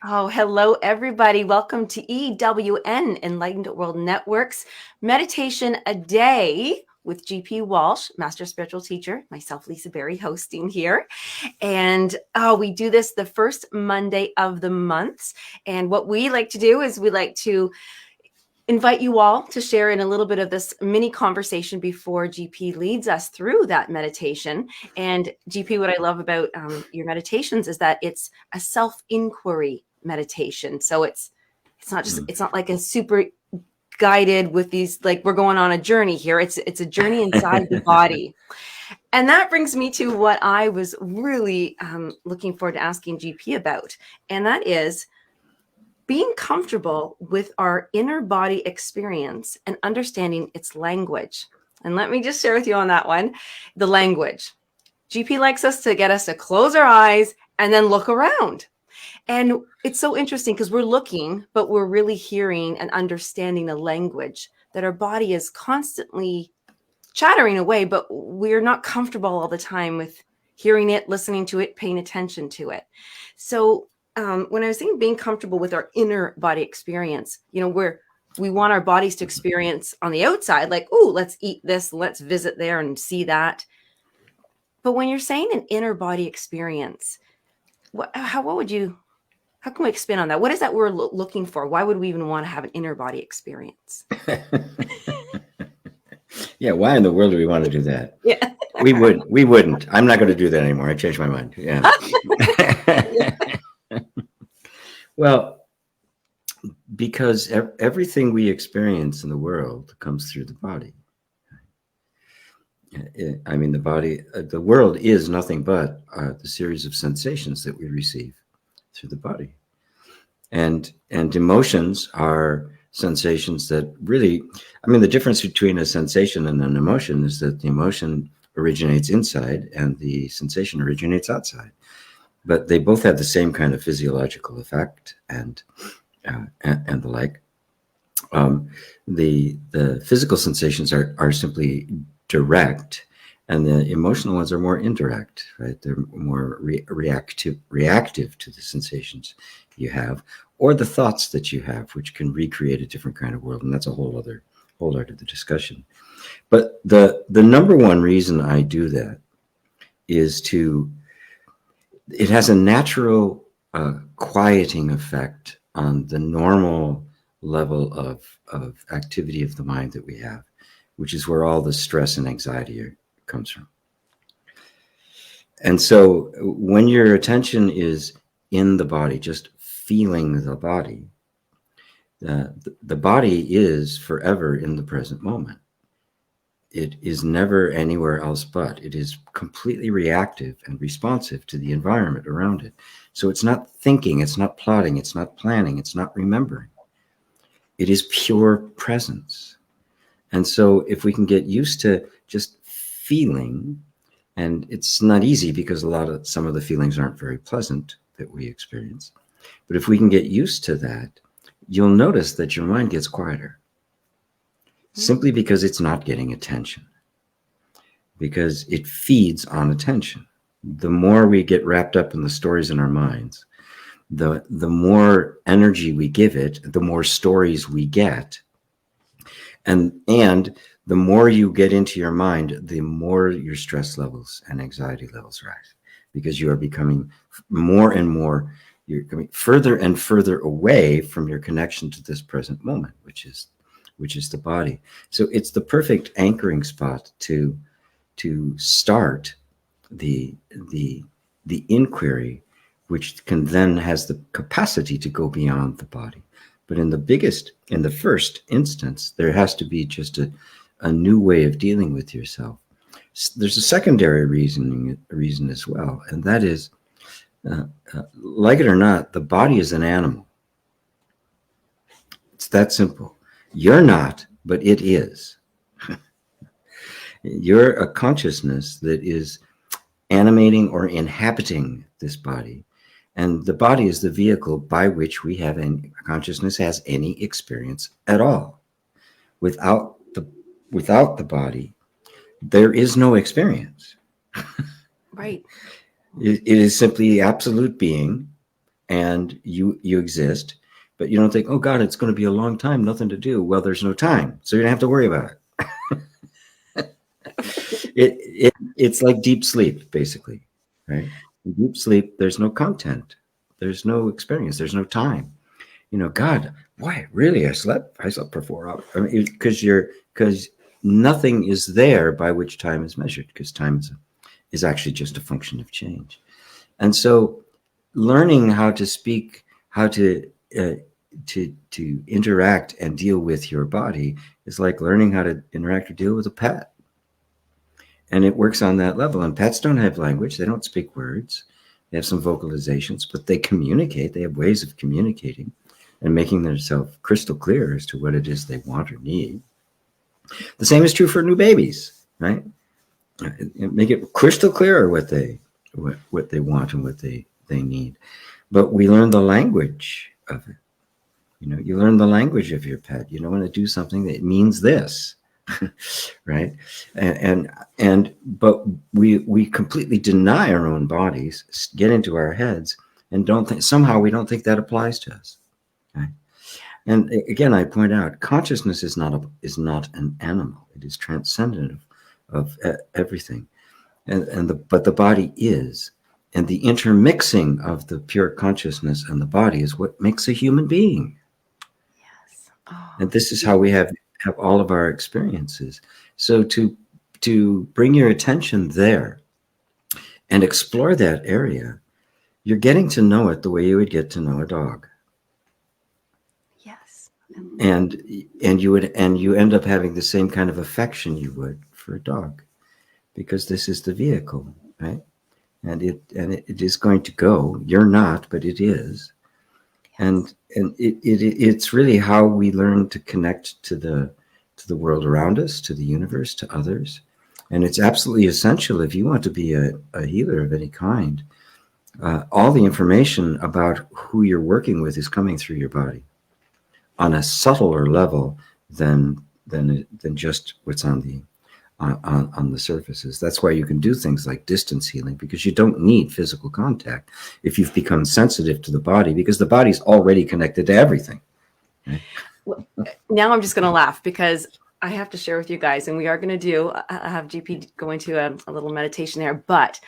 Oh, hello, everybody. Welcome to EWN, Enlightened World Network's Meditation a Day with GP Walsh, Master Spiritual Teacher, myself, Lisa Berry, hosting here. And we do this the first Monday of the months. And what we like to do is we like to invite you all to share in a little bit of this mini conversation before GP leads us through that meditation. And GP, what I love about your meditations is that it's a self-inquiry meditation. So it's not like a super guided with these, like we're going on a journey here. It's a journey inside the body. And that brings me to what I was really looking forward to asking GP about. And that is being comfortable with our inner body experience and understanding its language. And let me just share with you on that one, the language. GP likes us to get us to close our eyes and then look around. And it's so interesting because we're looking, but we're really hearing and understanding the language that our body is constantly chattering away, but we're not comfortable all the time with hearing it, listening to it, paying attention to it. So when I was saying being comfortable with our inner body experience, we want our bodies to experience on the outside, like, oh, let's eat this, let's visit there and see that. But when you're saying an inner body experience, how can we expand on that? What is that we're looking for? Why would we even want to have an inner body experience? Yeah, why in the world do we want to do that? Yeah. We wouldn't. I'm not going to do that anymore. I changed my mind. Yeah. Well, because everything we experience in the world comes through the body. I mean, the world is nothing but the series of sensations that we receive through the body. And emotions are sensations that really, the difference between a sensation and an emotion is that the emotion originates inside and the sensation originates outside. But they both have the same kind of physiological effect and the like. The physical sensations are simply direct, and the emotional ones are more indirect, right? They're more reactive to the sensations you have, or the thoughts that you have, which can recreate a different kind of world, and that's a whole other of the discussion. But the number one reason I do that is it has a natural quieting effect on the normal level of activity of the mind that we have, which is where all the stress and anxiety comes from. And so when your attention is in the body, just feeling the body, the body is forever in the present moment. It is never anywhere else but. It is completely reactive and responsive to the environment around it. So it's not thinking, it's not plotting, it's not planning, it's not remembering. It is pure presence. And so if we can get used to just feeling, and it's not easy because some of the feelings aren't very pleasant that we experience, but if we can get used to that, you'll notice that your mind gets quieter. Simply because it's not getting attention, because it feeds on attention. The more we get wrapped up in the stories in our minds, the more energy we give it, the more stories we get, and the more you get into your mind, the more your stress levels and anxiety levels rise, because you are becoming more and more, you're coming further and further away from your connection to this present moment, which is the body. So it's the perfect anchoring spot to start the inquiry, which can then has the capacity to go beyond the body. But in the first instance, there has to be just a new way of dealing with yourself. There's a secondary reason as well, and that is, like it or not, the body is an animal. It's that simple. You're not, but it is. You're a consciousness that is animating or inhabiting this body. And the body is the vehicle by which consciousness has any experience at all. Without the body, there is no experience. Right. It is simply absolute being and you exist, but you don't think, oh God, it's going to be a long time, nothing to do. Well, there's no time, so you don't have to worry about it. It's like deep sleep, basically, right? In deep sleep, there's no content, there's no experience, there's no time. God, why really? I slept for 4 hours. I mean, because nothing is there by which time is measured, because time is actually just a function of change. And so learning how to speak, how to interact and deal with your body is like learning how to interact or deal with a pet. And it works on that level. And pets don't have language. They don't speak words. They have some vocalizations, but they communicate. They have ways of communicating and making themselves crystal clear as to what it is they want or need. The same is true for new babies, right? Make it crystal clear what they want and what they need. But we learn the language of it. You learn the language of your pet. You don't want to do something that means this, right? But we completely deny our own bodies, get into our heads, and somehow we don't think that applies to us. Right? And again, I point out, consciousness is not an animal. It is transcendent of everything, but the body is, and the intermixing of the pure consciousness and the body is what makes a human being. Yes. Oh. And this is how we have all of our experiences. So to bring your attention there and explore that area, you're getting to know it the way you would get to know a dog. Yes. And you end up having the same kind of affection you would for a dog, because this is the vehicle, right? And it is going to go. You're not, but it is. And it's really how we learn to connect to the world around us, to the universe, to others. And it's absolutely essential if you want to be a healer of any kind. All the information about who you're working with is coming through your body on a subtler level than just what's on the surfaces. That's why you can do things like distance healing, because you don't need physical contact if you've become sensitive to the body, because the body's already connected to everything. Right? Well, now I'm just going to laugh because I have to share with you guys, and we are going to have GP go into a little meditation there, but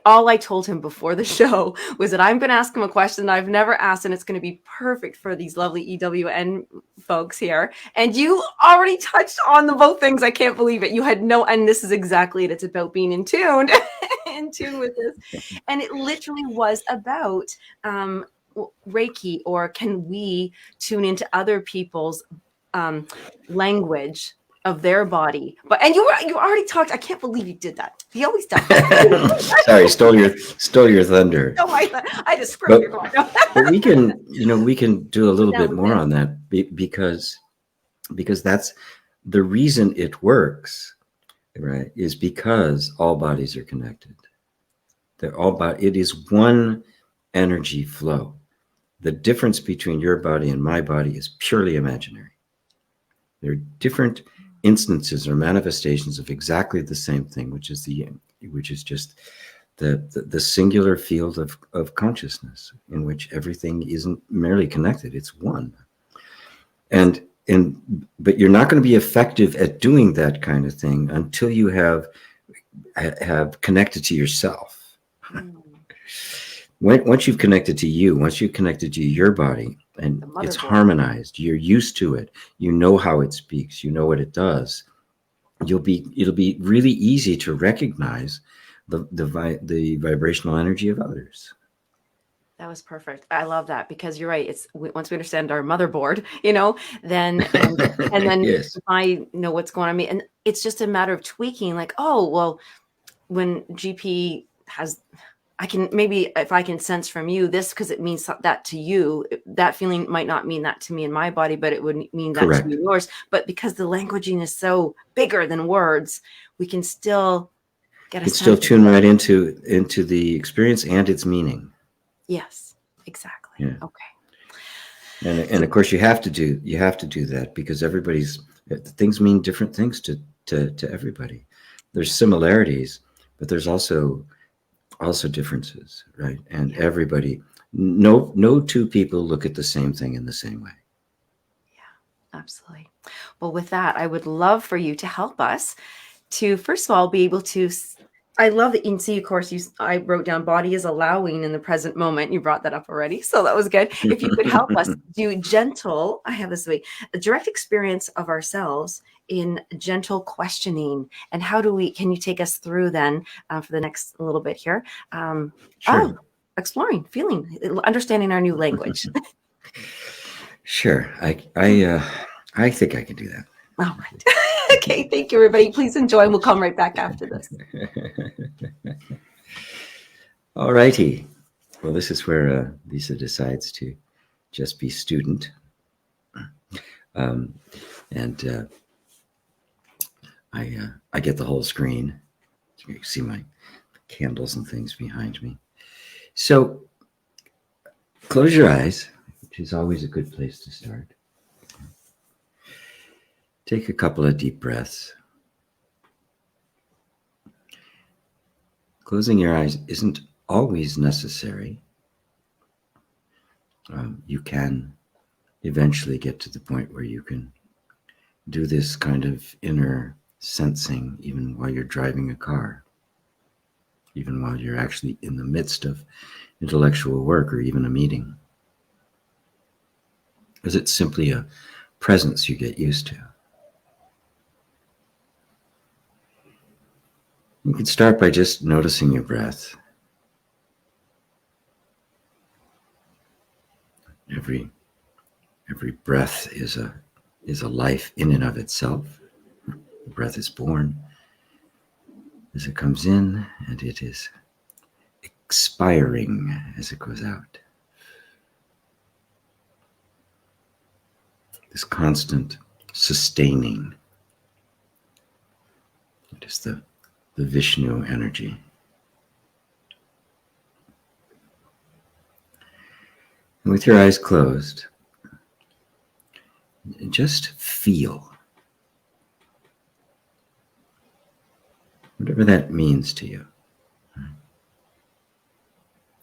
all I told him before the show was that I'm going to ask him a question that I've never asked, and it's going to be perfect for these lovely EWN folks here. And you already touched on both things. I can't believe it. You had and this is exactly it. It's about being in tune with this. And it literally was about Reiki, or can we tune into other people's language of their body? And you already talked. I can't believe you did that. He always does. Sorry, stole your thunder. No, I just screwed your going. But we can do a little bit more on that, because that's the reason it works, right? Is because all bodies are connected. It is one energy flow. The difference between your body and my body is purely imaginary. There are different instances or manifestations of exactly the same thing, which is just the singular field of consciousness, in which everything isn't merely connected, it's one. But you're not going to be effective at doing that kind of thing until you have connected to yourself. Once you've connected to you, once you've connected to your body, and it's harmonized, you're used to it, you know how it speaks, you know what it does, it'll be really easy to recognize the vibrational energy of others. That was perfect. I love that, because you're right. It's once we understand our motherboard, then and then yes. I know what's going on. And it's just a matter of tweaking. Like, oh, well, when GP has, if I can sense from you this, because it means that to you, that feeling might not mean that to me in my body, but it would mean that Correct. to you in yours. But because the languaging is so bigger than words, we can still get it's still tune right into the experience and its meaning. Yes, exactly. Yeah. Okay. And of course you have to do that, because things mean different things to everybody. There's similarities, but there's also differences, right? And everybody No two people look at the same thing in the same way. Absolutely. Well, with that, I would love for you to help us to, first of all, be able to. I love that you can see, of course, I wrote down body is allowing in the present moment. You brought that up already. So that was good. If you could help us do gentle, I have this way, a direct experience of ourselves in gentle questioning. And how do we, can you take us through then for the next little bit here? Sure. Exploring, feeling, understanding our new language. Sure. I think I can do that. All right. Okay. Thank you, everybody. Please enjoy. We'll come right back after this. All righty. Well, this is where Lisa decides to just be student. And I get the whole screen. You can see my candles and things behind me. So close your eyes, which is always a good place to start. Take a couple of deep breaths. Closing your eyes isn't always necessary. You can eventually get to the point where you can do this kind of inner sensing even while you're driving a car, even while you're actually in the midst of intellectual work or even a meeting. Because it's simply a presence you get used to. You can start by just noticing your breath. Every breath is a life in and of itself. The breath is born as it comes in, and it is expiring as it goes out. This constant sustaining. It is the Vishnu energy. And with your eyes closed, just feel. Whatever that means to you.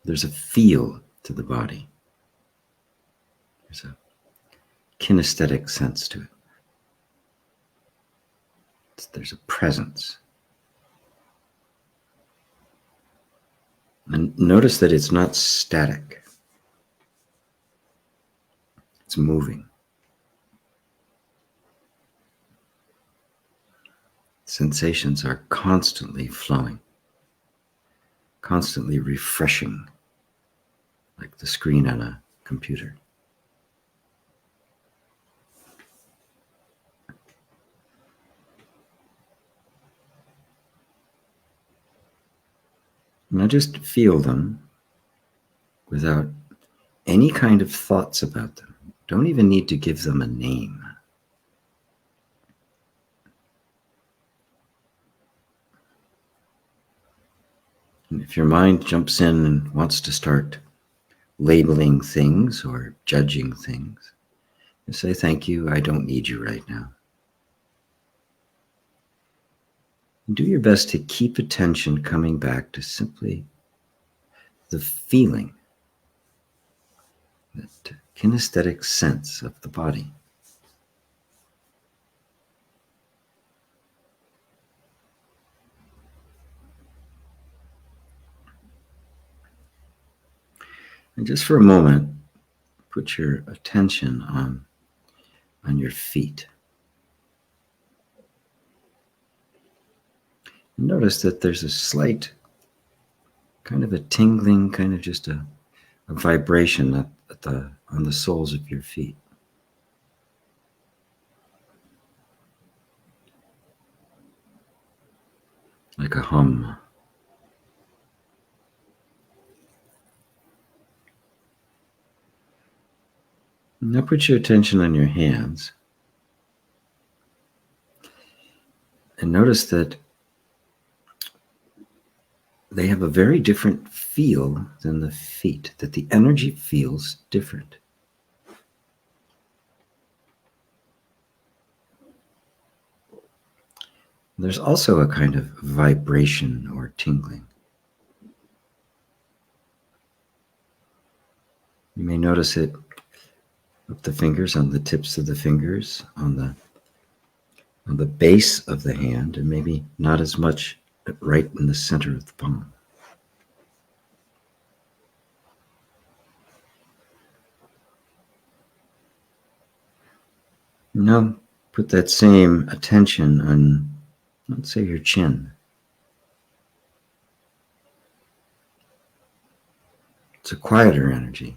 There's a feel to the body. There's a kinesthetic sense to it. There's a presence. And notice that it's not static. It's moving. Sensations are constantly flowing, constantly refreshing, like the screen on a computer. Now just feel them without any kind of thoughts about them. Don't even need to give them a name. And if your mind jumps in and wants to start labeling things or judging things, you say, thank you, I don't need you right now. Do your best to keep attention coming back to simply the feeling, that kinesthetic sense of the body. And just for a moment, put your attention on your feet. Notice that there's a slight kind of a tingling, kind of just a vibration on the soles of your feet. Like a hum. Now put your attention on your hands and notice that they have a very different feel than the feet, that the energy feels different. There's also a kind of vibration or tingling. You may notice it up the fingers, on the tips of the fingers, on the base of the hand, and maybe not as much right in the center of the palm. Now, put that same attention on, let's say, your chin. It's a quieter energy.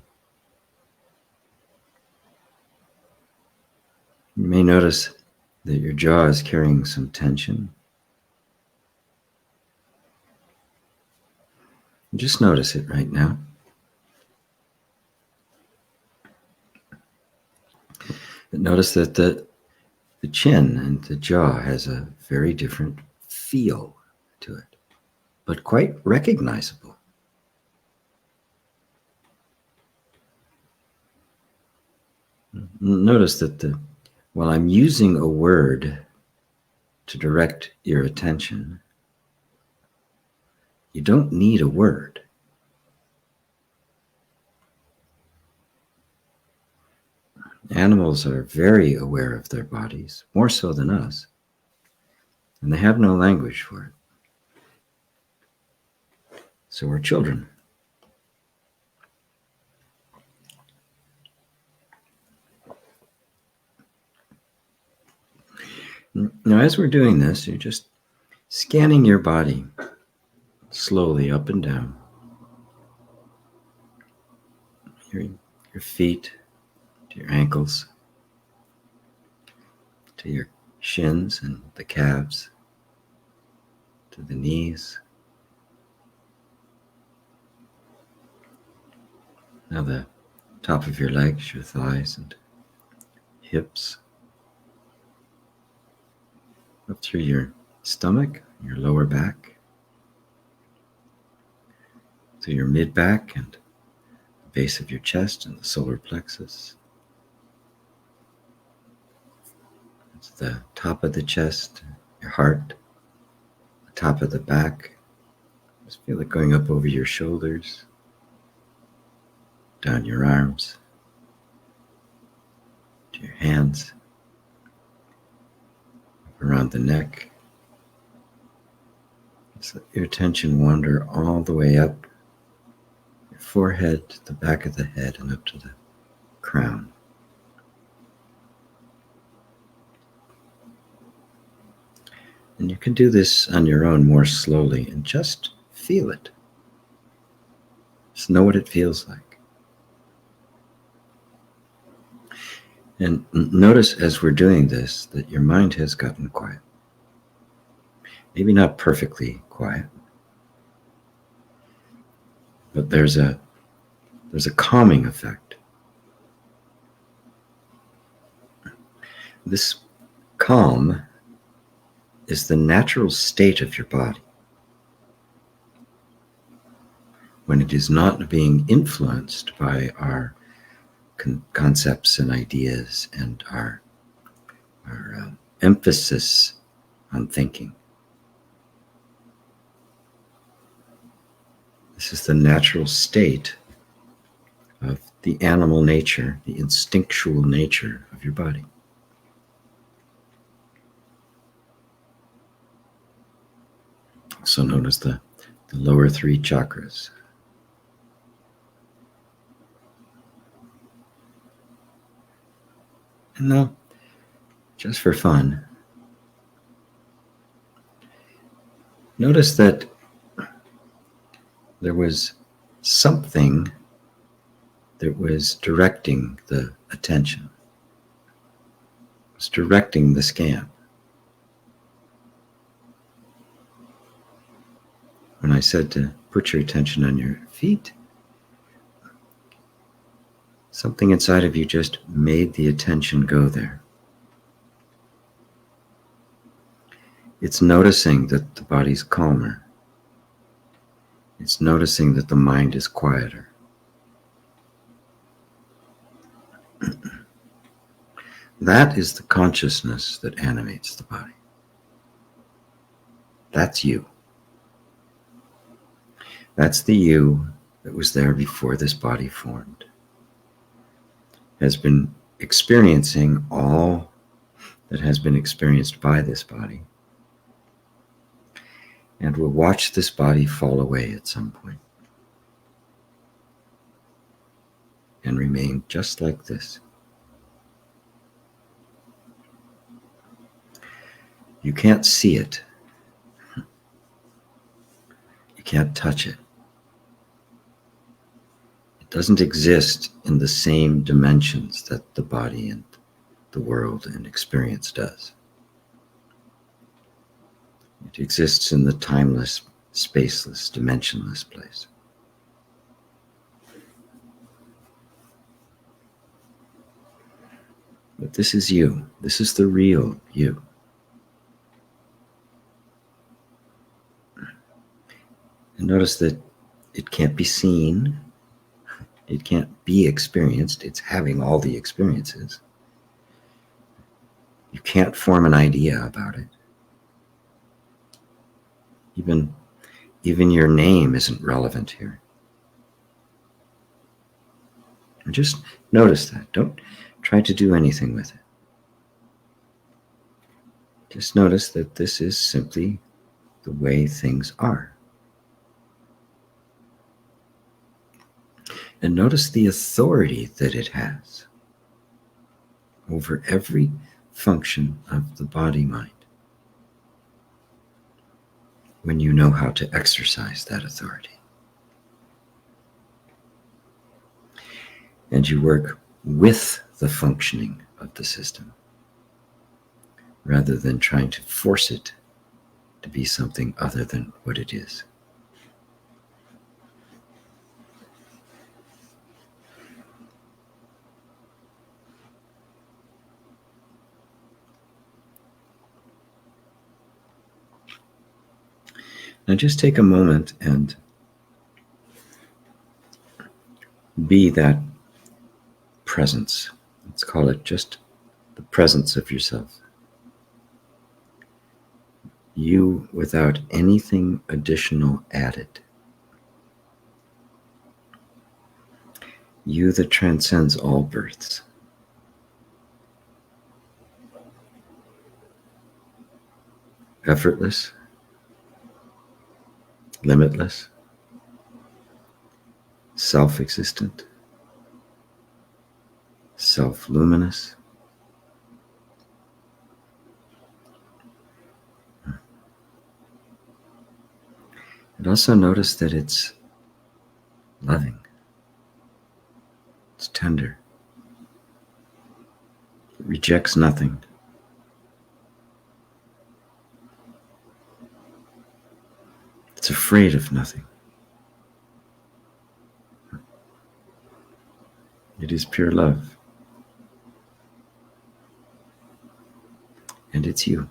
You may notice that your jaw is carrying some tension. Just notice it right now. But notice that the chin and the jaw has a very different feel to it, but quite recognizable. Notice that while I'm using a word to direct your attention, you don't need a word. Animals are very aware of their bodies, more so than us, and they have no language for it. So are children. Now, as we're doing this, you're just scanning your body slowly up and down. Your feet, to your ankles, to your shins and the calves, to the knees. Now the top of your legs, your thighs and hips, up through your stomach, your lower back, to your mid-back and the base of your chest and the solar plexus. It's the top of the chest, your heart, the top of the back. Just feel it going up over your shoulders, down your arms, to your hands, around the neck. Just let your attention wander all the way up your forehead, to the back of the head, and up to the crown. And you can do this on your own more slowly and just feel it. Just know what it feels like. And notice as we're doing this that your mind has gotten quiet. Maybe not perfectly quiet, but there's a calming effect. This calm is the natural state of your body when it is not being influenced by our concepts and ideas and our emphasis on thinking. This is the natural state of the animal nature, the instinctual nature of your body. Also known as the lower three chakras. And now, just for fun, notice that there was something that was directing the attention. It was directing the scan. When I said to put your attention on your feet, something inside of you just made the attention go there. It's noticing that the body's calmer. It's noticing that the mind is quieter. That is the consciousness that animates the body. That's you. That's the you that was there before this body formed. has been experiencing all that has been experienced by this body, and will watch this body fall away at some point and remain just like this. You can't see it. You can't touch it. It doesn't exist in the same dimensions that the body and the world and experience does. It exists in the timeless, spaceless, dimensionless place. But this is you. This is the real you. And notice that it can't be seen. It can't be experienced. It's having all the experiences. You can't form an idea about it. Even your name isn't relevant here. And just notice that. Don't try to do anything with it. Just notice that this is simply the way things are. And notice the authority that it has over every function of the body-mind when you know how to exercise that authority. And you work with the functioning of the system rather than trying to force it to be something other than what it is. Now just take a moment and be that presence. Let's call it just the presence of yourself. You without anything additional added. You that transcends all births. Effortless. Limitless, self-existent, self-luminous. And also notice that it's loving, it's tender, it rejects nothing. It's afraid of nothing. It is pure love. And it's you.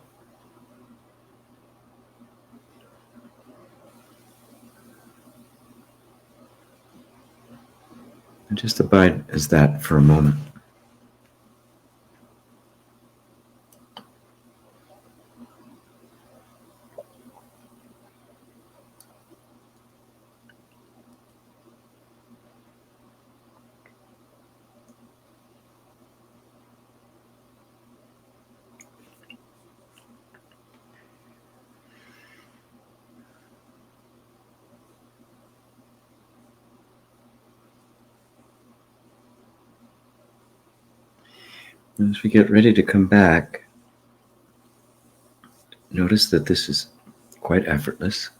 And just abide as that for a moment. As we get ready to come back, notice that this is quite effortless,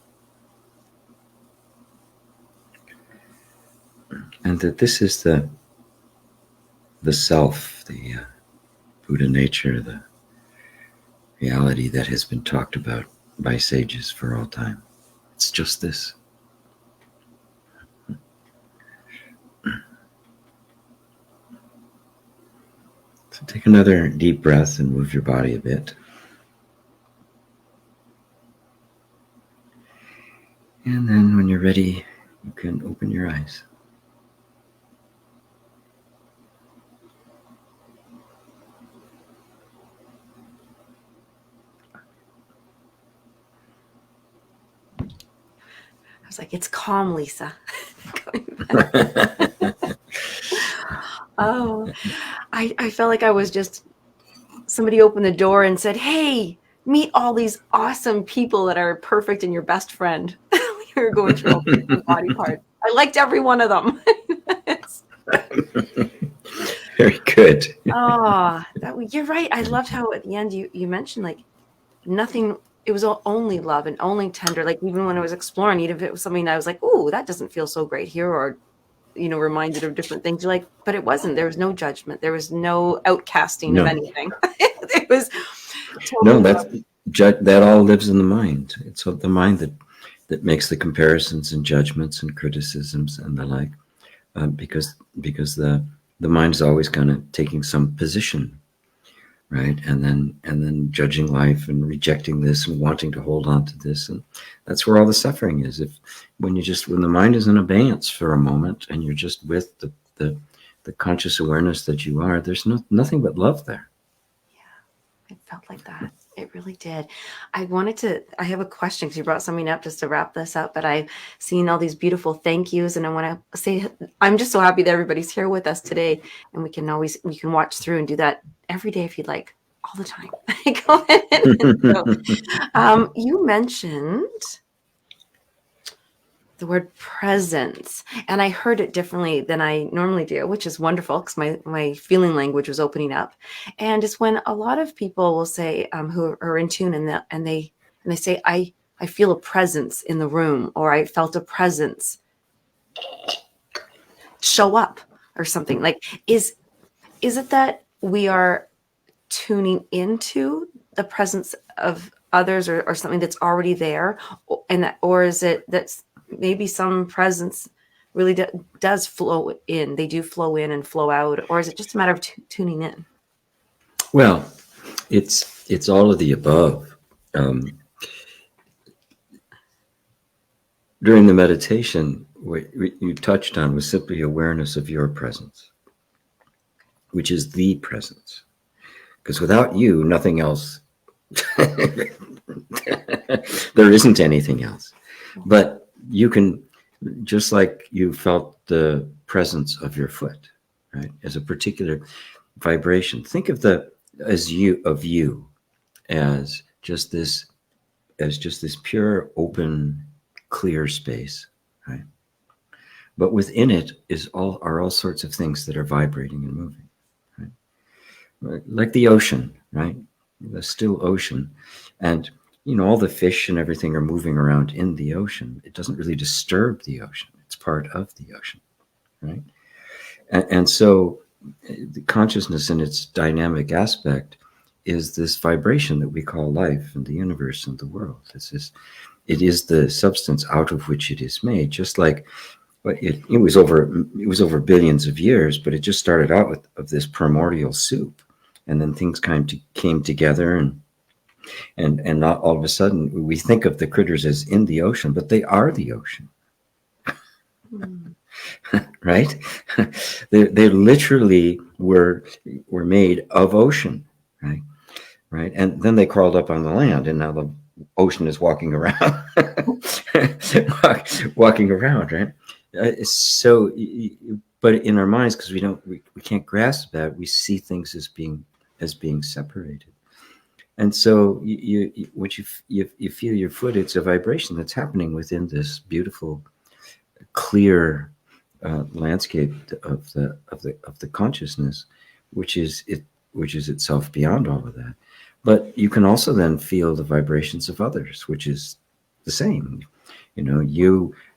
and that this is the self, the Buddha nature, the reality that has been talked about by sages for all time. It's just this. So take another deep breath and move your body a bit. And then when you're ready, you can open your eyes. I was like, it's calm, Lisa. Oh, I felt like I was just, somebody opened the door and said, hey, meet all these awesome people that are perfect and your best friend. We were going through all the different body parts. I liked every one of them. Very good. Oh, you're right. I loved how at the end you mentioned like nothing, it was only love and only tender. Like even when I was exploring, even if it was something I was like, oh, that doesn't feel so great here, or reminded of different things. You're like, but it wasn't. There was no judgment. There was no outcasting of No, anything. It was no, totally that all lives in the mind. It's the mind that makes the comparisons and judgments and criticisms and the like, because the mind is always kind of taking some position, right? And then judging life and rejecting this and wanting to hold on to this, and that's where all the suffering is. When the mind is in abeyance for a moment and you're just with the conscious awareness that you are, there's nothing but love there. Yeah, it felt like that. It really did. I have a question because you brought something up just to wrap this up, but I've seen all these beautiful thank yous, and I want to say I'm just so happy that everybody's here with us today, and we can watch through and do that every day if you'd like, all the time. Go ahead. So, you mentioned the word presence, and I heard it differently than I normally do, which is wonderful because my feeling language was opening up. And it's when a lot of people will say, who are in tune, and they say, I feel a presence in the room, or I felt a presence show up, or something. Like, is it that we are tuning into the presence of others, or something that's already there, or is it that's maybe some presence really does flow in? They do flow in and flow out, or is it just a matter of tuning in? Well, it's all of the above. During the meditation, what you touched on was simply awareness of your presence, which is the presence. Because without you, nothing else, there isn't anything else. But you can, just like you felt the presence of your foot, right, as a particular vibration, think of you as just this pure, open, clear space, right? But within it are all sorts of things that are vibrating and moving, right? Like the ocean, right? The still ocean, and all the fish and everything are moving around in the ocean. It doesn't really disturb the ocean. It's part of the ocean, right? And so the consciousness in its dynamic aspect is this vibration that we call life and the universe and the world. It is the substance out of which it is made, just like it was over billions of years, but it just started out of this primordial soup, and then things came together, and not all of a sudden we think of the critters as in the ocean, but they are the ocean. Right? They literally were made of ocean, right? And then they crawled up on the land, and now the ocean is walking around, walking around, right? So, but in our minds, because we can't grasp that, we see things as being separated. And so when you feel your foot, it's a vibration that's happening within this beautiful, clear landscape of the consciousness, which is itself beyond all of that. But you can also then feel the vibrations of others, which is the same.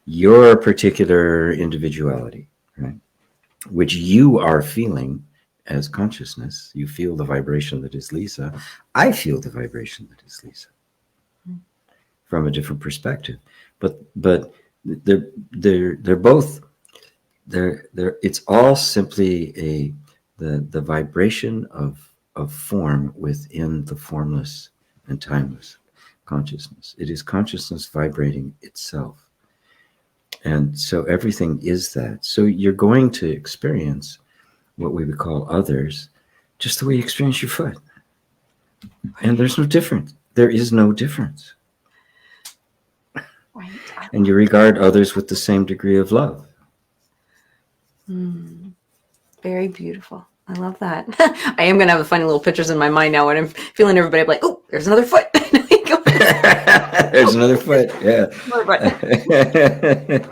Your particular individuality, right, which you are feeling as consciousness. You feel the vibration that is Lisa. I feel the vibration that is Lisa, from a different perspective. But they're both. It's all simply the vibration of form within the formless and timeless consciousness. It is consciousness vibrating itself. And so everything is that. So you're going to experience what we would call others just the way you experience your foot. And there's no difference. There is no difference. Right. And you regard others with the same degree of love. Very beautiful. I love that. I am going to have the funny little pictures in my mind now when I'm feeling everybody. I'm like, oh, there's another foot. There's another foot. Yeah.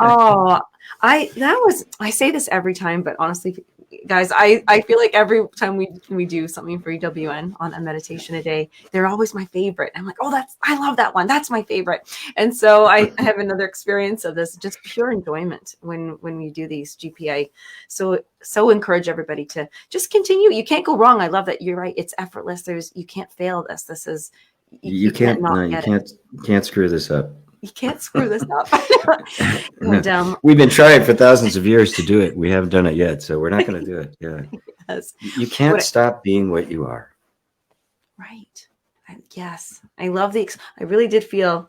Oh, I say this every time, but honestly, guys, I feel like every time we do something for EWN on a meditation a day, they're always my favorite. I'm like, oh, I love that one. That's my favorite. And so I have another experience of this, just pure enjoyment when we do these GPI. So encourage everybody to just continue. You can't go wrong. I love that. You're right. It's effortless. You can't fail this. This is, you can't screw this up. You can't screw this up. And, we've been trying for thousands of years to do it. We haven't done it yet, so we're not going to do it. Yeah. Yes. You can't stop being what you are. Right. Yes. I love I really did feel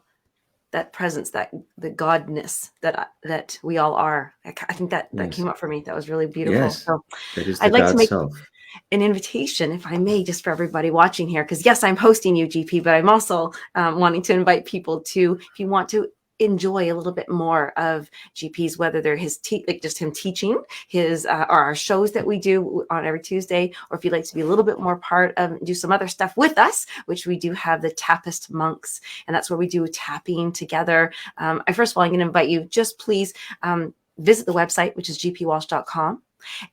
that presence, the godness that we all are. I think that came up for me. That was really beautiful. Yes. So that is the I'd like God to make self. An invitation, if I may, just for everybody watching here, because yes, I'm hosting you, GP, but I'm also wanting to invite people to, if you want to enjoy a little bit more of GP's, whether they're just him teaching his or our shows that we do on every Tuesday, or if you'd like to be a little bit more part of, do some other stuff with us, which we do have the Tappist monks, and that's where we do tapping together. First of all, I'm going to invite you, just please visit the website, which is gpwalsh.com.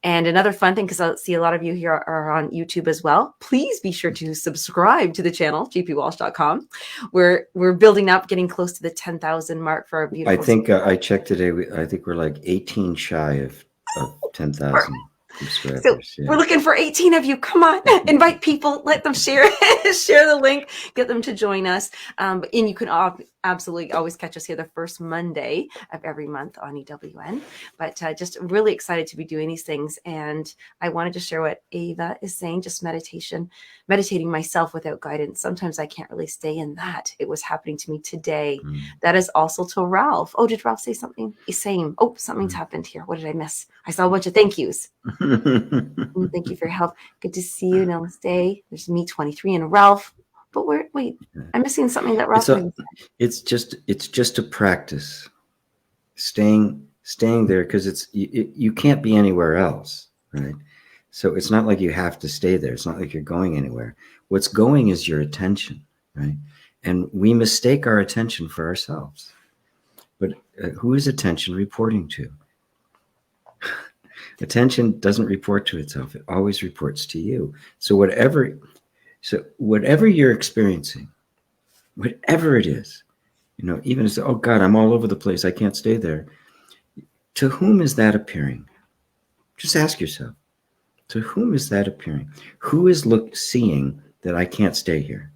And another fun thing, because I see a lot of you here are on YouTube as well, please be sure to subscribe to the channel, gpwalsh.com. We're building up, getting close to the 10,000 mark for our beautiful. I think I checked today. I think we're like 18 shy of 10,000 subscribers. So we're looking for 18 of you. Come on, invite people, let them share the link, get them to join us. And you can absolutely always catch us here the first Monday of every month on EWN. But just really excited to be doing these things. And I wanted to share what Ava is saying, just meditating myself without guidance. Sometimes I can't really stay in that. It was happening to me today. That is also to Ralph. Oh, did Ralph say something? Same. Oh, something's happened here. What did I miss? I saw a bunch of thank yous. Thank you for your help. Good to see you. Namaste. There's me, 23, and Ralph. But wait, I'm missing something that Ralph said. It's just a practice. Staying there, because you can't be anywhere else, right? So it's not like you have to stay there. It's not like you're going anywhere. What's going is your attention, right? And we mistake our attention for ourselves. But who is attention reporting to? Attention doesn't report to itself. It always reports to you. So whatever you're experiencing, whatever it is, even as, oh God, I'm all over the place, I can't stay there. To whom is that appearing? Just ask yourself, to whom is that appearing? Who is seeing that I can't stay here?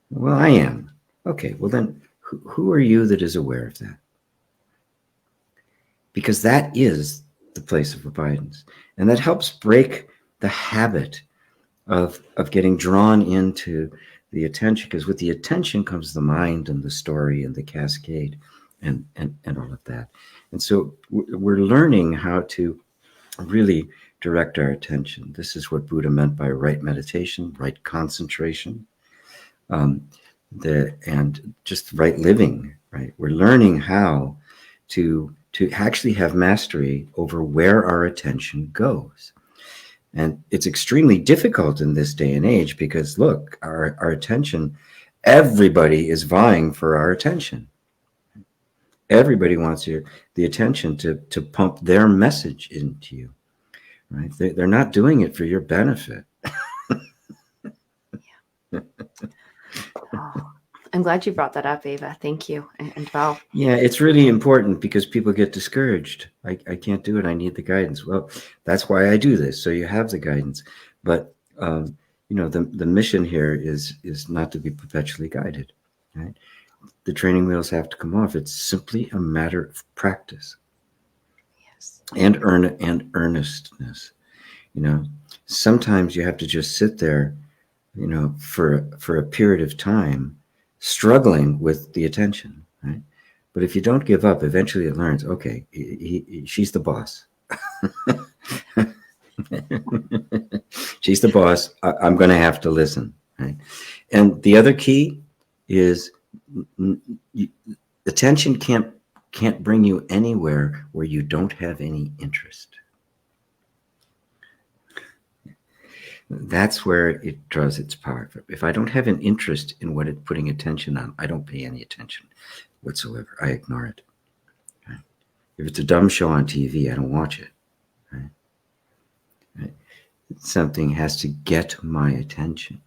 Well, I am. Okay, well then, who are you that is aware of that? Because that is the place of abidance. And that helps break the habit of getting drawn into the attention, because with the attention comes the mind and the story and the cascade and all of that. And so we're learning how to really direct our attention. This is what Buddha meant by right meditation, right concentration, and just right living, right? We're learning how to actually have mastery over where our attention goes. And it's extremely difficult in this day and age because, look, our attention, everybody is vying for our attention. Everybody wants the attention to pump their message into you, right? They're not doing it for your benefit. Yeah. Oh, I'm glad you brought that up, Ava. Thank you. And Val. Yeah, it's really important because people get discouraged. I can't do it. I need the guidance. Well, that's why I do this. So you have the guidance. But, the mission here is not to be perpetually guided, right? The training wheels have to come off. It's simply a matter of practice. Yes. And earnestness. Sometimes you have to just sit there, for a period of time, struggling with the attention, right? But if you don't give up, eventually it learns, okay, she's the boss. She's the boss. I'm going to have to listen, right? And the other key is attention can't bring you anywhere where you don't have any interest. That's where it draws its power. If I don't have an interest in what it's putting attention on, I don't pay any attention whatsoever. I ignore it. Right? If it's a dumb show on TV, I don't watch it. Right? Right? Something has to get my attention.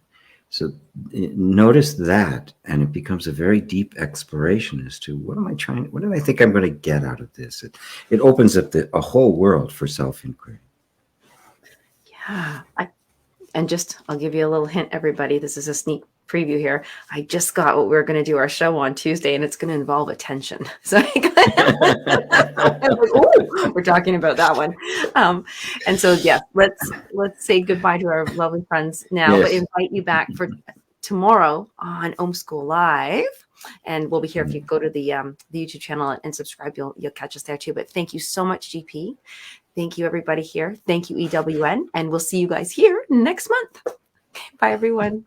So notice that, and it becomes a very deep exploration as to what do I think I'm going to get out of this? It opens up a whole world for self-inquiry. Yeah. I'll give you a little hint, everybody. This is a sneak preview here. I just got what we're going to do our show on Tuesday, and it's going to involve attention. So we're talking about that one. And so, yeah, let's say goodbye to our lovely friends now, Yes. but invite you back for tomorrow on Om School Live. And we'll be here. If you go to the YouTube channel and subscribe, you'll catch us there too. But thank you so much, GP. Thank you, everybody here. Thank you, EWN. And we'll see you guys here next month. Bye, everyone.